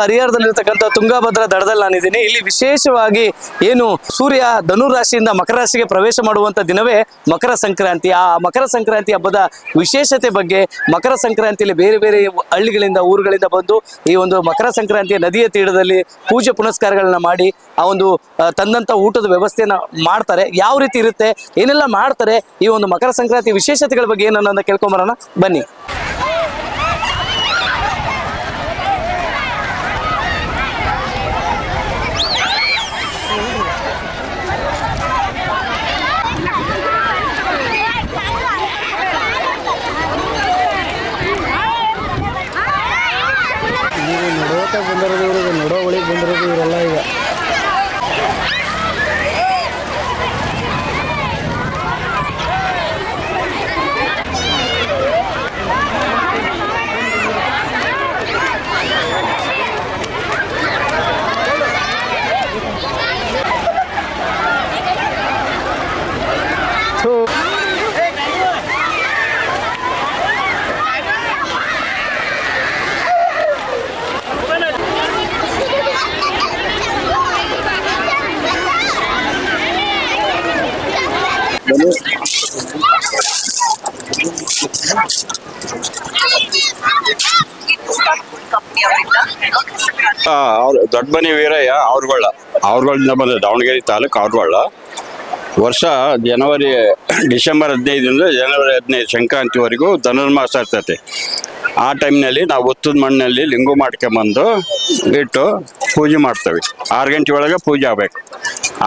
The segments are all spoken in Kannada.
ಹರಿಹರದಲ್ಲಿರ್ತಕ್ಕಂಥ ತುಂಗಭದ್ರಾ ದಡದಲ್ಲಿ ನಾನಿದ್ದೀನಿ. ಇಲ್ಲಿ ವಿಶೇಷವಾಗಿ ಏನು ಸೂರ್ಯ ಧನು ರಾಶಿಯಿಂದ ಮಕರ ರಾಶಿಗೆ ಪ್ರವೇಶ ಮಾಡುವಂತ ದಿನವೇ ಮಕರ ಸಂಕ್ರಾಂತಿ. ಆ ಮಕರ ಸಂಕ್ರಾಂತಿ ಹಬ್ಬದ ವಿಶೇಷತೆ ಬಗ್ಗೆ, ಮಕರ ಸಂಕ್ರಾಂತಿಯಲ್ಲಿ ಬೇರೆ ಬೇರೆ ಹಳ್ಳಿಗಳಿಂದ ಊರುಗಳಿಂದ ಬಂದು ಈ ಒಂದು ಮಕರ ಸಂಕ್ರಾಂತಿಯ ನದಿಯ ತೀರದಲ್ಲಿ ಪೂಜೆ ಪುನಸ್ಕಾರಗಳನ್ನ ಮಾಡಿ ಆ ಒಂದು ತಂದಂತ ಊಟದ ವ್ಯವಸ್ಥೆಯನ್ನ ಮಾಡ್ತಾರೆ. ಯಾವ ರೀತಿ ಇರುತ್ತೆ, ಏನೆಲ್ಲ ಮಾಡ್ತಾರೆ, ಈ ಒಂದು ಮಕರ ಸಂಕ್ರಾಂತಿ ವಿಶೇಷತೆಗಳ ಬಗ್ಗೆ ಏನನ್ನ ಕೇಳ್ಕೊಂಬರೋಣ ಬನ್ನಿ. ಬಂದಿರೋದು ಇವ್ರಿಗೆ ನಡೋ ಒಳಗೆ ಬಂದಿರೋದು ಇವರೆಲ್ಲ ಈಗ ಅವ್ರು ದೊಡ್ಡಮನಿ ವೀರಯ್ಯ ಅವ್ರಗಳಿಂದ ಬಂದ ದಾವಣಗೆರೆ ತಾಲೂಕು ಅವ್ರಗಳ ವರ್ಷ ಡಿಸೆಂಬರ್ 15ರಿಂದ ಜನವರಿ 15 ಸಂಕ್ರಾಂತಿವರೆಗೂ ಧನುರ್ಮಾಸ ಇರ್ತೈತೆ. ಆ ಟೈಮ್ನಲ್ಲಿ ನಾವು ಒತ್ತದ ಮಣ್ಣಲ್ಲಿ ಲಿಂಗು ಮಾಡ್ಕೊಂಬಂದು ಇಟ್ಟು ಪೂಜೆ ಮಾಡ್ತೇವೆ. 6 ಗಂಟೆ ಒಳಗೆ ಪೂಜೆ ಆಗಬೇಕು.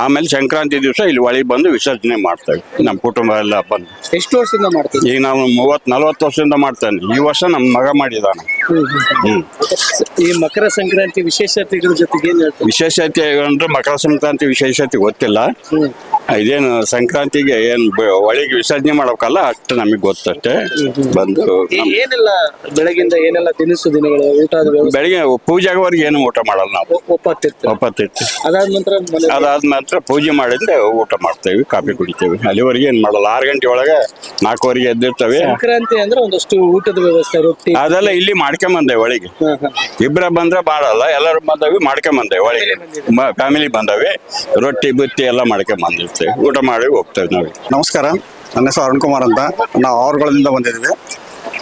ಆಮೇಲೆ ಸಂಕ್ರಾಂತಿ ದಿವಸ ಇಲ್ಲಿ ಒಳಗೆ ಬಂದು ವಿಸರ್ಜನೆ ಮಾಡ್ತೇವೆ. ನಮ್ಮ ಕುಟುಂಬ ಎಲ್ಲ ಬಂದು. ಎಷ್ಟು ವರ್ಷದಿಂದ ಮಾಡ್ತೀವಿ? ಈಗ ನಾವು 30-40 ವರ್ಷದಿಂದ ಮಾಡ್ತೇನೆ. ಈ ವರ್ಷ ನಮ್ಮ ಮಗ ಮಾಡಿದಾನೆ. ಈ ಮಕರ ಸಂಕ್ರಾಂತಿ ವಿಶೇಷತೆಗಳ ಜೊತೆಗೆ ಏನ್ ಹೇಳ್ತೀವಿ? ವಿಶೇಷತೆ ಅಂದ್ರೆ ಮಕರ ಸಂಕ್ರಾಂತಿ ವಿಶೇಷತೆ ಗೊತ್ತಿಲ್ಲ. ಇದೇನು ಸಂಕ್ರಾಂತಿಗೆ ಏನ್ ಒಳಗೆ ವಿಸರ್ಜನೆ ಮಾಡ್ಬೇಕಲ್ಲ ಅಷ್ಟು ನಮಗೆ ಗೊತ್ತಷ್ಟೇ. ಬಂದು ಏನೆಲ್ಲ ಬೆಳಗಿಂದ ಏನೆಲ್ಲ ತಿನಿಸು ದಿನಗಳು ಊಟ ಬೆಳಿಗ್ಗೆ ಪೂಜೆ ಆಗೋವರೆಗೆ ಏನು ಊಟ ಮಾಡಲ್ಲ ನಾವು. ಒಪ್ಪತ್ತಿರ್ತೀವಿ. ಅದಾದ ನಂತರ ಪೂಜೆ ಮಾಡಿದ್ರೆ ಊಟ ಮಾಡ್ತೇವೆ, ಕಾಫಿ ಕುಡಿತೇವೆ. ಅಲ್ಲಿವರೆಗೆ ಏನ್ ಮಾಡಲ್ಲ. 6 ಗಂಟೆ ಒಳಗೆ 4:15 ಎದ್ದಿರ್ತೇವೆ. ಸಂಕ್ರಾಂತಿ ಅಂದ್ರೆ ಒಂದಷ್ಟು ಊಟದ ವ್ಯವಸ್ಥೆ, ರೊಟ್ಟಿ ಅದೆಲ್ಲ ಇಲ್ಲಿ ಮಾಡ್ಕೊಂಬಂದೇವೆ. ಒಳಗೆ ಇಬ್ಬರ ಬಂದ್ರೆ ಮಾಡಲ್ಲ, ಎಲ್ಲರೂ ಬಂದವಿ ಮಾಡ್ಕೊಂಬಂದೇವೆ. ಒಳಗೆ ಫ್ಯಾಮಿಲಿ ಬಂದವಿ, ರೊಟ್ಟಿ ಬುತ್ತಿ ಎಲ್ಲ ಮಾಡ್ಕೊಂಬಂದಿರ್ತೇವೆ. ಊಟ ಮಾಡಿ ಹೋಗ್ತೇವೆ ನಾವು. ನಮಸ್ಕಾರ, ನನ್ನ ಹೆಸರು ಅರುಣ್ ಕುಮಾರ್ ಅಂತ. ನಾವು ಅವ್ರಗಳಿಂದ ಬಂದಿದ್ದೀವಿ.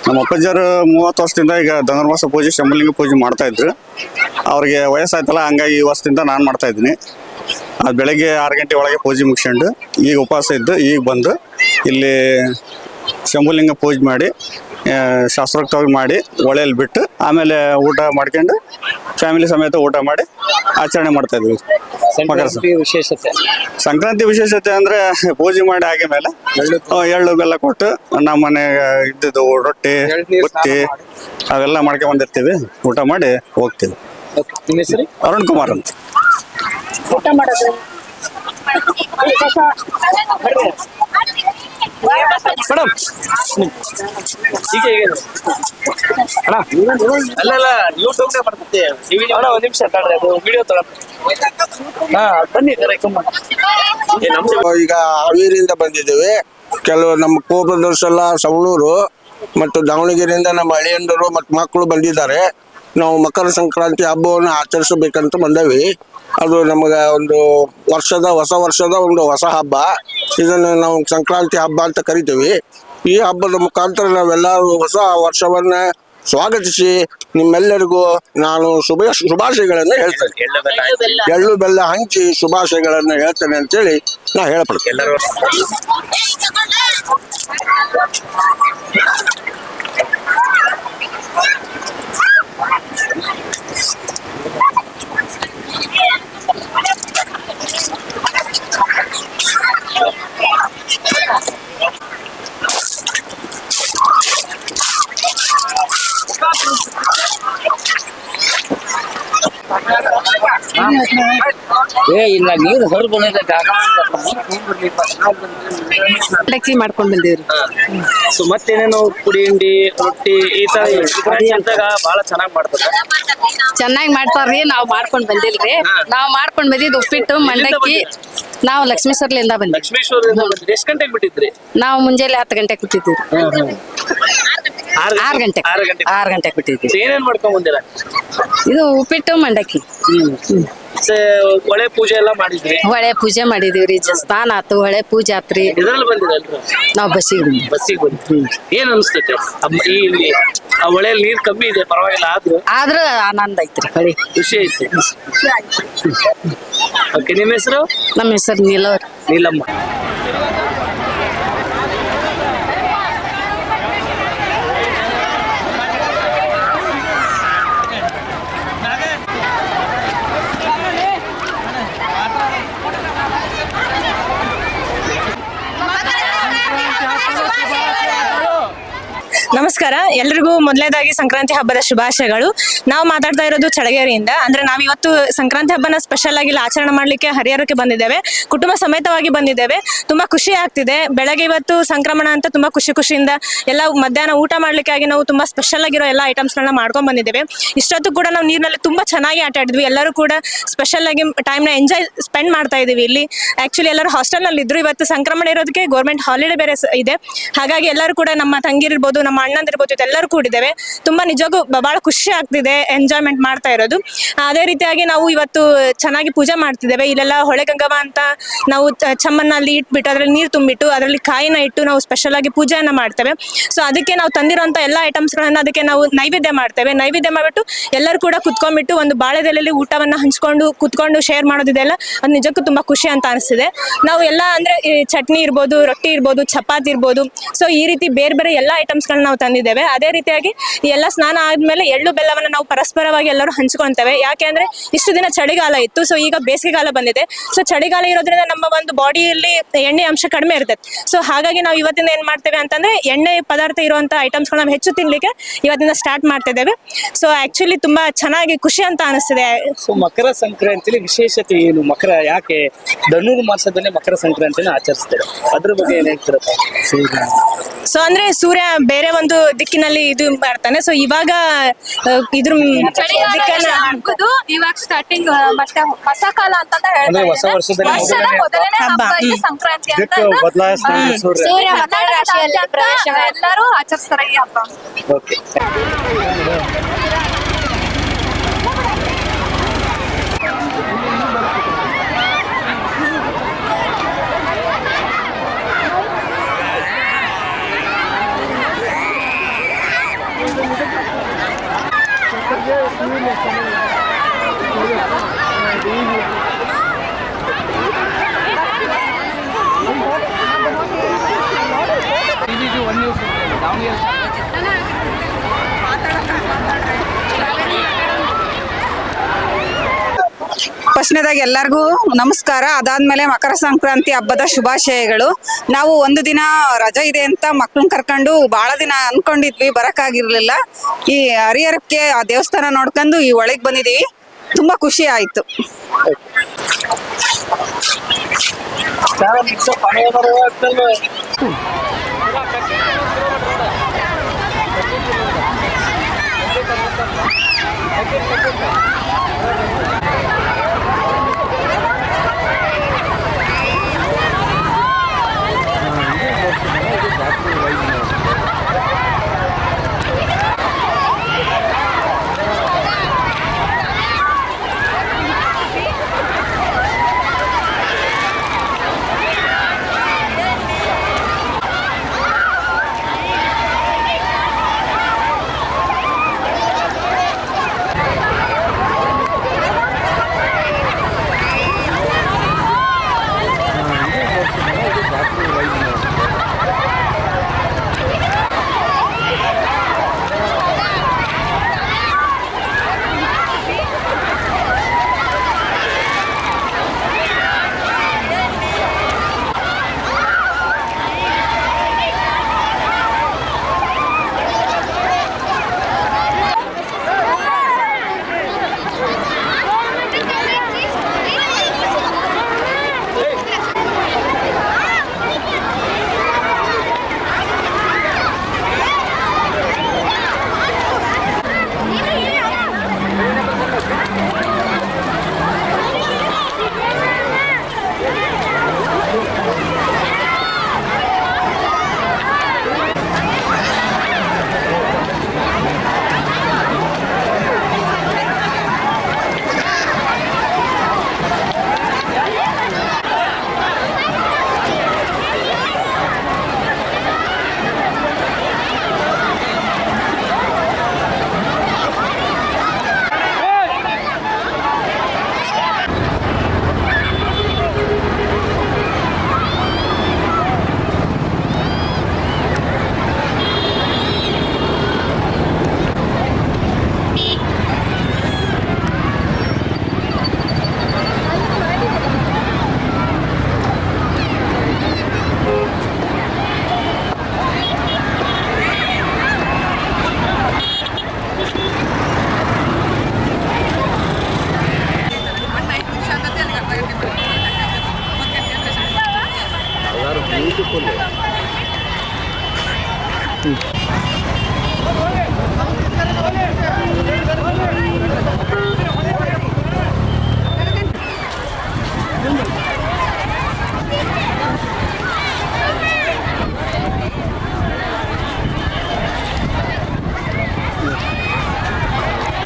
ನಮ್ಮ ಅಪ್ಪಾಜಿಯವರು 30 ವರ್ಷದಿಂದ ಈಗ ಧನುರ್ಮಾಸ ಪೂಜೆ, ಶಂಭುಲಿಂಗ ಪೂಜೆ ಮಾಡ್ತಾ ಇದ್ರು. ಅವ್ರಿಗೆ ವಯಸ್ಸಾಯ್ತಲ್ಲ, ಹಂಗಾಗಿ ಈ ವರ್ಷದಿಂದ ನಾನು ಮಾಡ್ತಾ ಇದ್ದೀನಿ. ಅದು ಬೆಳಗ್ಗೆ 6 ಗಂಟೆ ಒಳಗೆ ಪೂಜೆ ಮುಗಿಸ್ಕೊಂಡು ಈಗ ಉಪವಾಸ ಇದ್ದು ಈಗ ಬಂದು ಇಲ್ಲಿ ಶಂಭುಲಿಂಗ ಪೂಜೆ ಮಾಡಿ ಶಾಸ್ತ್ರೋಕ್ತವಾಗಿ ಮಾಡಿ ಒಳೆಯಲ್ಲಿ ಬಿಟ್ಟು ಆಮೇಲೆ ಊಟ ಮಾಡ್ಕೊಂಡು ಫ್ಯಾಮಿಲಿ ಸಮೇತ ಊಟ ಮಾಡಿ ಆಚರಣೆ ಮಾಡ್ತಾ ಇದ್ವಿ. ಸಂಕ್ರಾಂತಿ ವಿಶೇಷತೆ ಅಂದ್ರೆ ಪೂಜೆ ಮಾಡಿ ಆಗಿ ಮೇಲೆ ಎಳ್ಳು ಬೆಲ್ಲ ಕೊಟ್ಟು ನಮ್ಮ ಮನೆಗೆ ಇದ್ದಿದ್ದು ರೊಟ್ಟಿ ಬುತ್ತಿ ಅವೆಲ್ಲ ಮಾಡ್ಕೊಂಡ್ ಬಂದಿರ್ತೀವಿ. ಊಟ ಮಾಡಿ ಹೋಗ್ತೀವಿ. ಅರುಣ್ ಕುಮಾರ್ ಅಂತ. ಊಟ ಮಾಡೋದು ಮೇಡಮ್ ಅಲ್ಲ ಯೂಟ್ಯೂಬ್ ಬರ್ತೈತಿ. ಒಂದ್ ನಿಮಿಷ ತಡ್ರಿ, ಅದು ವಿಡಿಯೋ ಬನ್ನಿ. ಈಗ ಹಾವೇರಿಯಿಂದ ಬಂದಿದ್ದೇವೆ. ಕೆಲವು ನಮ್ಮ ಕೋಪದರ್ಸೆಲ್ಲ ಸವಣೂರು ಮತ್ತು ದಾವಣಗೆರೆಯಿಂದ ನಮ್ಮ ಹಳೆಯಂಡರು ಮತ್ತು ಮಕ್ಕಳು ಬಂದಿದ್ದಾರೆ. ನಾವು ಮಕರ ಸಂಕ್ರಾಂತಿ ಹಬ್ಬವನ್ನು ಆಚರಿಸಬೇಕಂತ ಬಂದೇವಿ. ಅದು ನಮಗೆ ಒಂದು ಹೊಸ ವರ್ಷದ ಒಂದು ಹೊಸ ಹಬ್ಬ. ಇದನ್ನು ನಾವು ಸಂಕ್ರಾಂತಿ ಹಬ್ಬ ಅಂತ ಕರಿತೀವಿ. ಈ ಹಬ್ಬದ ಮುಖಾಂತರ ನಾವೆಲ್ಲರೂ ಹೊಸ ವರ್ಷವನ್ನ ಸ್ವಾಗತಿಸಿ ನಿಮ್ಮೆಲ್ಲರಿಗೂ ನಾನು ಶುಭಾಶಯಗಳನ್ನು ಹೇಳ್ತೇನೆ. ಎಳ್ಳು ಬೆಲ್ಲ ಹಂಚಿ ಶುಭಾಶಯಗಳನ್ನು ಹೇಳ್ತೇನೆ ಅಂತೇಳಿ ನಾ ಹೇಳ್ಪಡ್ತೇನೆ. ಇಲ್ಲ ನೀರು ಹೊರಗೆ ಮಂಡಕ್ಕಿ ಮಾಡ್ಕೊಂಡ್ ಬಂದಿವ್ರಿ. ಸೊ ಮತ್ತೇನೇನೋ ಪುಡಿ ಹಿಂಡಿ ರೊಟ್ಟಿ ಈ ತರ ಬಹಳ ಚೆನ್ನಾಗಿ ಮಾಡ್ತಾರೆ. ಚೆನ್ನಾಗಿ ಮಾಡ್ತಾರ್ರಿ. ನಾವ್ ಮಾಡ್ಕೊಂಡ್ ಬಂದಿಲ್ರಿ. ನಾವ್ ಮಾಡ್ಕೊಂಡ್ ಬಂದಿದ್ ಉಪ್ಪಿಟ್ಟು ಮಂಡಕ್ಕಿ. ನಾವು ಲಕ್ಷ್ಮೇಶ್ವರ್ಲಿಂದ ಬಂದ್ವಿ. ಎಷ್ಟು ಗಂಟೆಗೆ ಬಿಟ್ಟಿದ್ರಿ? ನಾವು ಮುಂಜಾನೆ 10 ಗಂಟೆಗೆ ಕೂತಿದ್ವಿ. 6 ಗಂಟೆ 6 ಗಂಟೆ ಬಿಟ್ಟಿದ್ವಿ. ಏನೇನ್ ಮಾಡ್ಕೊಂಡ್ ಬಂದಿರ? ಇದು ಉಪ್ಪಿಟ್ಟು ಮಂಡಕ್ಕಿ ಒಳ್ಳೆ ಪೂಜೆ ಎಲ್ಲ ಮಾಡಿದ್ರಿ? ಹೊಳೆ ಪೂಜೆ ಮಾಡಿದೀವ್ರಿ. ಸ್ನಾನ ಆತು, ಹೊಳೆ ಪೂಜೆ ಆತ್ರಿ. ಎದ್ರಲ್ಲಿ ಬಂದಿರಲ್ರಿ? ನಾವ್ ಬಸ್ಸಿಗೆ ಬಂದ್ರಿ. ಏನ್ ಅನ್ಸ್ತೈತೆ ಇಲ್ಲಿ ಹೊಳೆಯಲ್ಲಿ ನೀರ್ ಕಮ್ಮಿ ಇದೆ, ಪರವಾಗಿಲ್ಲ, ಆದ್ರ ಆನಂದ ಐತ್ರಿ. ಹೊಳಿ ಖುಷಿ ಐತಿ. ಓಕೆ, ನಿಮ್ಮ ಹೆಸರು? ನಮ್ಮ ಹೆಸರು ನೀಲಮ್ಮ. ನಮಸ್ಕಾರ, ಎಲ್ರಿಗೂ ಮೊದಲನೇದಾಗಿ ಸಂಕ್ರಾಂತಿ ಹಬ್ಬದ ಶುಭಾಶಯಗಳು. ನಾವು ಮಾತಾಡ್ತಾ ಇರೋದು ಚಳಗೇರಿಯಿಂದ. ಅಂದ್ರೆ ನಾವು ಇವತ್ತು ಸಂಕ್ರಾಂತಿ ಹಬ್ಬನ ಸ್ಪೆಷಲ್ ಆಗಿ ಆಚರಣೆ ಮಾಡ್ಲಿಕ್ಕೆ ಹರಿಹರಕ್ಕೆ ಬಂದಿದ್ದೇವೆ. ಕುಟುಂಬ ಸಮೇತವಾಗಿ ಬಂದಿದ್ದೇವೆ. ತುಂಬಾ ಖುಷಿ ಆಗ್ತಿದೆ. ಬೆಳಗ್ಗೆ ಇವತ್ತು ಸಂಕ್ರಮಣ ಅಂತ ತುಂಬಾ ಖುಷಿಯಿಂದ ಎಲ್ಲ ಮಧ್ಯಾಹ್ನ ಊಟ ಮಾಡ್ಲಿಕ್ಕಾಗಿ ನಾವು ತುಂಬಾ ಸ್ಪೆಷಲ್ ಆಗಿರೋ ಎಲ್ಲ ಐಟಮ್ಸ್ಗಳನ್ನ ಮಾಡ್ಕೊಂಡ್ ಬಂದಿದ್ದೇವೆ. ಇಷ್ಟೊತ್ತು ಕೂಡ ನಾವು ನೀರಿನಲ್ಲಿ ತುಂಬಾ ಚೆನ್ನಾಗಿ ಆಟ ಆಡಿದ್ವಿ. ಎಲ್ಲರೂ ಕೂಡ ಸ್ಪೆಷಲ್ ಆಗಿ ಟೈಮ್ನ ಎಂಜಾಯ್ ಸ್ಪೆಂಡ್ ಮಾಡ್ತಾ ಇದೀವಿ. ಇಲ್ಲಿ ಆಕ್ಚುಲಿ ಎಲ್ಲರೂ ಹಾಸ್ಟೆಲ್ನಲ್ಲಿ ಇದ್ರು. ಇವತ್ತು ಸಂಕ್ರಮಣ ಇರೋದಕ್ಕೆ ಗೌರ್ಮೆಂಟ್ ಹಾಲಿಡೇ ಬೇರೆ ಇದೆ. ಹಾಗಾಗಿ ಎಲ್ಲರೂ ಕೂಡ ನಮ್ಮ ತಂಗಿರಿರ್ಬೋದು, ನಮ್ಮ ಅಣ್ಣಂದಿರ್ಬೋದು, ಎಲ್ಲರೂ ಕೂಡಿದ್ದೇವೆ. ತುಂಬಾ ನಿಜಕ್ಕೂ ಬಹಳ ಖುಷಿ ಆಗ್ತಿದೆ ಎಂಜಾಯ್ಮೆಂಟ್ ಮಾಡ್ತಾ ಇರೋದು. ಅದೇ ರೀತಿಯಾಗಿ ನಾವು ಇವತ್ತು ಚೆನ್ನಾಗಿ ಪೂಜೆ ಮಾಡ್ತಿದ್ದೇವೆ. ಇಲ್ಲೆಲ್ಲ ಹೊಳೆ ಗಂಗವ್ವ ಅಂತ ನಾವು ಚಮ್ಮನಲ್ಲಿ ಇಟ್ಬಿಟ್ಟು ಅದ್ರಲ್ಲಿ ನೀರು ತುಂಬಿಟ್ಟು ಅದರಲ್ಲಿ ಕಾಯಿನ ಇಟ್ಟು ನಾವು ಸ್ಪೆಷಲ್ ಆಗಿ ಪೂಜೆಯನ್ನ ಮಾಡ್ತೇವೆ. ಸೊ ಅದಕ್ಕೆ ನಾವು ತಂದಿರುವಂತ ಎಲ್ಲ ಐಟಮ್ಸ್ಗಳನ್ನ ಅದಕ್ಕೆ ನಾವು ನೈವೇದ್ಯ ಮಾಡ್ತೇವೆ. ನೈವೇದ್ಯ ಮಾಡ್ಬಿಟ್ಟು ಎಲ್ಲರೂ ಕೂಡ ಕುತ್ಕೊಂಡ್ಬಿಟ್ಟು ಒಂದು ಬಾಳೆದೆಲೆಯಲ್ಲಿ ಊಟವನ್ನ ಹಂಚ್ಕೊಂಡು ಕುತ್ಕೊಂಡು ಶೇರ್ ಮಾಡೋದಿದೆಲ್ಲ ಅದು ನಿಜಕ್ಕೂ ತುಂಬಾ ಖುಷಿ ಅಂತ ಅನಿಸ್ತಿದೆ. ನಾವು ಎಲ್ಲ ಅಂದ್ರೆ ಚಟ್ನಿ ಇರ್ಬೋದು, ರೊಟ್ಟಿ ಇರ್ಬೋದು, ಚಪಾತಿ ಇರ್ಬೋದು, ಸೊ ಈ ರೀತಿ ಬೇರೆ ಎಲ್ಲ ಐಟಮ್ಸ್ಗಳನ್ನ ನಾವು ತಂದಿದ್ದೇವೆ. ಅದೇ ರೀತಿಯಾಗಿ ಈ ಎಲ್ಲ ಸ್ನಾನ ಆದ್ಮೇಲೆ ಎಳ್ಳು ಬೆಲ್ಲವನ್ನ ನಾವು ಪರಸ್ಪರವಾಗಿ ಎಲ್ಲರೂ ಹಂಚ್ಕೊಂತೇವೆ. ಯಾಕೆ ಅಂದ್ರೆ ಇಷ್ಟು ದಿನ ಚಳಿಗಾಲ ಇತ್ತು, ಸೊ ಈಗ ಬೇಸಿಗೆಗಾಲ ಬಂದಿದೆ. ಸೊ ಚಳಿಗಾಲ ಇರೋದ್ರಿಂದ ನಮ್ಮ ಒಂದು ಬಾಡಿಯಲ್ಲಿ ಎಣ್ಣೆ ಅಂಶ ಕಡಿಮೆ ಇರ್ತದೆ. ಸೊ ಹಾಗಾಗಿ ನಾವು ಇವತ್ತಿಂದ ಏನ್ ಮಾಡ್ತೇವೆ ಅಂತಂದ್ರೆ ಎಣ್ಣೆ ಪದಾರ್ಥ ಇರುವಂತ ಐಟಮ್ಸ್ಗಳನ್ನ ನಾವು ಹೆಚ್ಚು ತಿನ್ಲಿಕ್ಕೆ ಇವತ್ತಿಂದ ಸ್ಟಾರ್ಟ್ ಮಾಡ್ತಿದ್ದೇವೆ. ಸೊ ಆಕ್ಚುಲಿ ತುಂಬಾ ಚೆನ್ನಾಗಿ ಖುಷಿ ಅಂತ ಅನಿಸ್ತಿದೆ. ಸೊ ಮಕರ ಸಂಕ್ರಾಂತಿಲಿ ವಿಶೇಷತೆ ಏನು? ಮಕರ ಯಾಕೆ ಧನುರ್ ಮಾಸದಲ್ಲೇ ಮಕರ ಸಂಕ್ರಾಂತಿನ ಆಚರಿಸ್ತೇವೆ, ಅದ್ರ ಬಗ್ಗೆ ಏನ್ ಹೇಳ್ತಿರಪ್ಪ? ಸೊ ಅಂದ್ರೆ ಸೂರ್ಯ ಬೇರೆ ಒಂದು ದಿಕ್ಕಿನಲ್ಲಿ ಇದು ಮಾಡ್ತಾನೆ. ಸೊ ಇವಾಗ ಇದ್ರ ದಿಕ್ಕನ್ನ ಇವಾಗ ಸ್ಟಾರ್ಟಿಂಗ್ ಮತ್ತೆ ಹೊಸ ಕಾಲ ಅಂತ ಅಂದ್ರೆ ಹೊಸ ವರ್ಷದಲ್ಲಿ ಮೊದಲನೇ ಹಬ್ಬ ಇದು ಸಂಕ್ರಾಂತಿ ಅಂತ ಸೂರ್ಯ ಮಕರ ರಾಶಿಯಲ್ಲಿ ಪ್ರವೇಶ ಎಲ್ಲರೂ ಆಚರಿಸ್ತಾರೆ ಈ ಹಬ್ಬ. ಓಕೆ. ಫಸ್ಟ್ನೇದಾಗಿ ಎಲ್ಲರಿಗೂ ನಮಸ್ಕಾರ. ಅದಾದ್ಮೇಲೆ ಮಕರ ಸಂಕ್ರಾಂತಿ ಹಬ್ಬದ ಶುಭಾಶಯಗಳು. ನಾವು ಒಂದು ದಿನ ರಜೆ ಇದೆ ಅಂತ ಮಕ್ಕಳನ್ನ ಕರ್ಕೊಂಡು ಬಹಳ ದಿನ ಅನ್ಕೊಂಡಿದ್ವಿ, ಬರಕ್ಕಾಗಿರ್ಲಿಲ್ಲ. ಈ ಹರಿಹರಕ್ಕೆ ಆ ದೇವಸ್ಥಾನ ನೋಡ್ಕೊಂಡು ಈ ಒಳಗೆ ಬಂದಿದೀವಿ. ತುಂಬಾ ಖುಷಿ ಆಯ್ತು.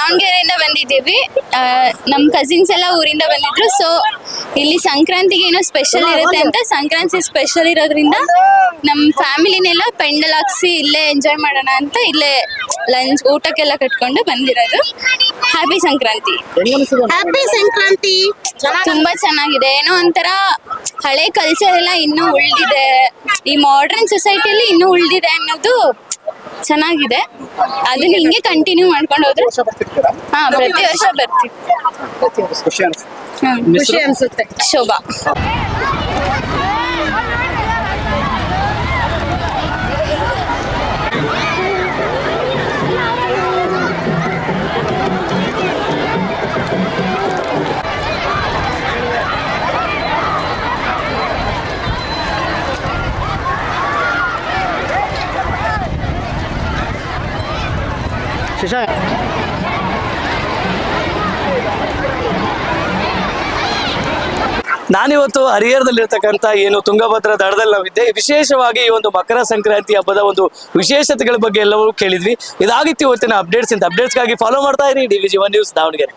ದಾವಣಗೆರೆಯಿಂದ ಬಂದಿದ್ದೀವಿ. ನಮ್ಮ ಕಸಿನ್ಸ್ ಎಲ್ಲ ಊರಿಂದ ಬಂದಿದ್ರು. ಸೊ ಇಲ್ಲಿ ಸಂಕ್ರಾಂತಿಗೆ ಏನೋ ಸ್ಪೆಷಲ್ ಇರುತ್ತೆ ಅಂತ, ಸಂಕ್ರಾಂತಿ ಸ್ಪೆಷಲ್ ಇರೋದ್ರಿಂದ ನಮ್ಮ ಫ್ಯಾಮಿಲಿನೆಲ್ಲ ಪೆಂಡಲ್ ಹಾಕ್ಸಿ ಇಲ್ಲೇ ಎಂಜಾಯ್ ಮಾಡೋಣ ಅಂತ ಇಲ್ಲೇ ಲಂಚ್ ಊಟಕ್ಕೆಲ್ಲ ಕಟ್ಕೊಂಡು ಬಂದಿರೋದು. ಹ್ಯಾಪಿ ಸಂಕ್ರಾಂತಿ. ಹ್ಯಾಪಿ ಸಂಕ್ರಾಂತಿ. ತುಂಬಾ ಚೆನ್ನಾಗಿದೆ. ಏನೋ ಒಂಥರ ಹಳೆ ಕಲ್ಚರ್ ಎಲ್ಲ ಇನ್ನೂ ಉಳಿದಿದೆ, ಈ ಮಾಡರ್ನ್ ಸೊಸೈಟಿಯಲ್ಲಿ ಇನ್ನೂ ಉಳಿದಿದೆ ಅನ್ನೋದು ಚೆನ್ನಾಗಿದೆ. ಅದನ್ನ ಹಿಂಗೆ ಕಂಟಿನ್ಯೂ ಮಾಡ್ಕೊಂಡು ಹೋದ್ರೆ ಹಾ, ಪ್ರತಿ ವರ್ಷ ಬರ್ತೀವಿ. ಖುಷಿ ಅನ್ಸುತ್ತೆ. ಶೋಭಾ. ನಾನಿವತ್ತು ಹರಿಹರದಲ್ಲಿರ್ತಕ್ಕಂಥ ಏನು ತುಂಗಭದ್ರಾ ದಡದಲ್ಲಿ ನಾವಿದ್ದೆ. ವಿಶೇಷವಾಗಿ ಈ ಒಂದು ಮಕರ ಸಂಕ್ರಾಂತಿ ಹಬ್ಬದ ಒಂದು ವಿಶೇಷತೆಗಳ ಬಗ್ಗೆ ಎಲ್ಲವೂ ಕೇಳಿದ್ವಿ. ಇದಾಗಿತ್ತು ಇವತ್ತಿನ ಅಪ್ಡೇಟ್ಸ್. ಇಂಥ ಅಪ್ಡೇಟ್ಸ್ಗಾಗಿ ಫಾಲೋ ಮಾಡ್ತಾ ಇರಿ DVG1 ನ್ಯೂಸ್ ದಾವಣಗೆರೆ.